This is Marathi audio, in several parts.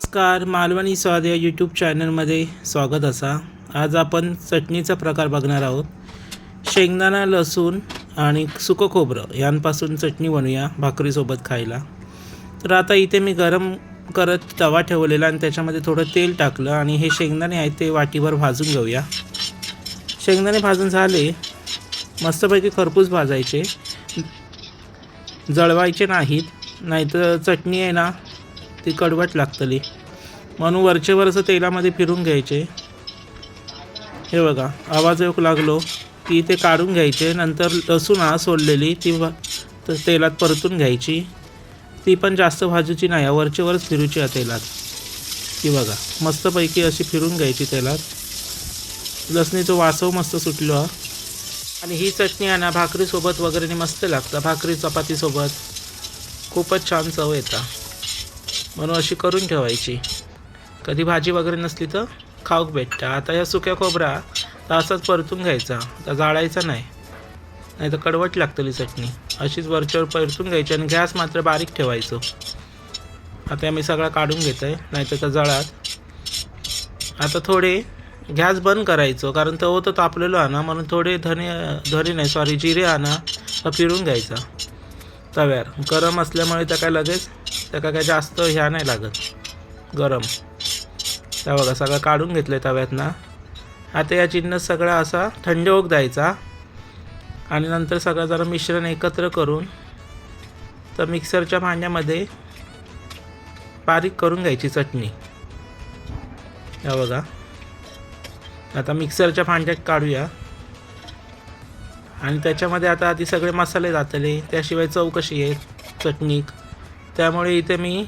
नमस्कार, मालवणी स्वाद या यूट्यूब चॅनलमध्ये स्वागत असा. आज आपण चटणीचा प्रकार बघणार आहोत. शेंगदाणा, लसूण आणि सुकं खोबरं यांपासून चटणी बनवूया भाकरीसोबत खायला. तर आता इथे मी गरम करत तवा ठेवलेला आणि त्याच्यामध्ये थोडं तेल टाकलं आणि हे शेंगदाणे आहेत ते वाटीभर भाजून घेऊया. शेंगदाणे भाजून झाले, मस्तपैकी खरपूस भाजायचे, जळवायचे नाहीत, नाहीतर चटणी आहे ना ती कडवट लागतली. म्हणून वरचेवर असं तेलामध्ये फिरून घ्यायचे. हे बघा, आवाज येऊ लागलो की ते काढून घ्यायचे. नंतर लसूण सोललेली ती तेलात परतून घ्यायची. ती पण जास्त भाजूची नाही, वरचेवरच फिरूची आहे तेलात. ती बघा मस्तपैकी अशी फिरून घ्यायची तेलात. लसणीचं वासव मस्त सुटलं. आणि ही चटणी आहे ना भाकरीसोबत वगैरे मस्त लागतं. भाकरी चपातीसोबत खूपच छान चव येतं. म्हणून अशी करून ठेवायची. कधी भाजी वगैरे नसली तर खाऊक भेटतं. आता या सुक्या खोबरा तर असाच परतून घ्यायचा, तर जाळायचा नाही, नाही तर कडवट लागतली चटणी. अशीच वरच्यावर परतून घ्यायची आणि गॅस मात्र बारीक ठेवायचो. आता मी सगळा काढून घेत आहे, नाही तर जळात. आता थोडे गॅस बंद करायचो, कारण तवं तर तापलेलो आहे ना, म्हणून थोडे जिरे आणा फिरून घ्यायचा तव्यावर. गरम असल्यामुळे त्या काय जास्त ह्या नाही लागत गरम. त्या बघा सगळं काढून घेतलं तव्यात ना. आता या जिन्नस सगळा असा थंड होऊ द्यायचा आणि नंतर सगळं जरा मिश्रण एकत्र करून तर मिक्सरच्या भांड्यामध्ये बारीक करून घ्यायची चटणी. या बघा, आता मिक्सरच्या भांड्यात काढूया आणि त्याच्यामध्ये आता आधी सगळे मसाले जातले, त्याशिवाय चव कशी आहे चटणी. त्यामुळे इथे मी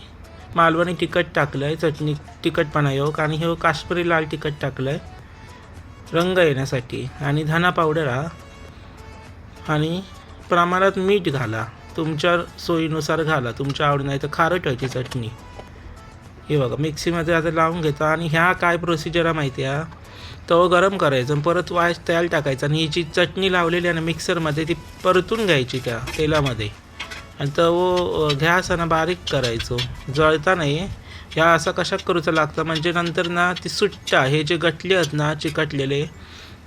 मालवणी तिखट टाकलं आहे, चटणी तिखटपणा योग, आणि हे काश्मीरी लाल तिखट टाकलं आहे रंग येण्यासाठी, आणि धना पावडर आणि प्रमाणात मीठ घाला, तुमच्या सोयीनुसार घाला, तुमच्या आवडी. नाही तर खारट व्हायची चटणी. हे बघा मिक्सीमध्ये आता लावून घेतो. आणि ह्या काय प्रोसिजर आहे माहिती आहे, तवं गरम करायचं, परत तेल टाकायचं आणि ही जी चटणी लावलेली आहे ना मिक्सरमध्ये ती परतून घ्यायची त्या तेलामध्ये. आणि तवं गॅस ना बारीक करायचो, जळता नाही. ह्या असा कशा करूचं लागतं म्हणजे नंतर ना ती सुट्टा, हे जे गटले आहेत ना चिकटलेले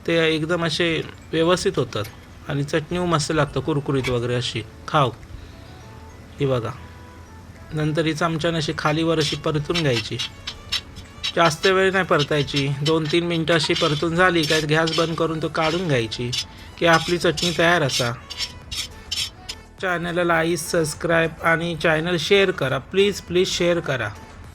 ते एकदम असे व्यवस्थित होतात आणि चटणी मस्त लागतं कुरकुरीत वगैरे अशी खाऊ. ही बघा, नंतर ही चमच्याने अशी खालीवर अशी परतून घ्यायची. जास्त वेळ नाही परतायची, 2-3 मिनटं अशी परतून झाली काय गॅस बंद करून तो काढून घ्यायची की आपली चटणी तयार असा. चॅनलला लाईक, सबस्क्राईब आणि चॅनल शेअर करा. प्लीज शेअर करा.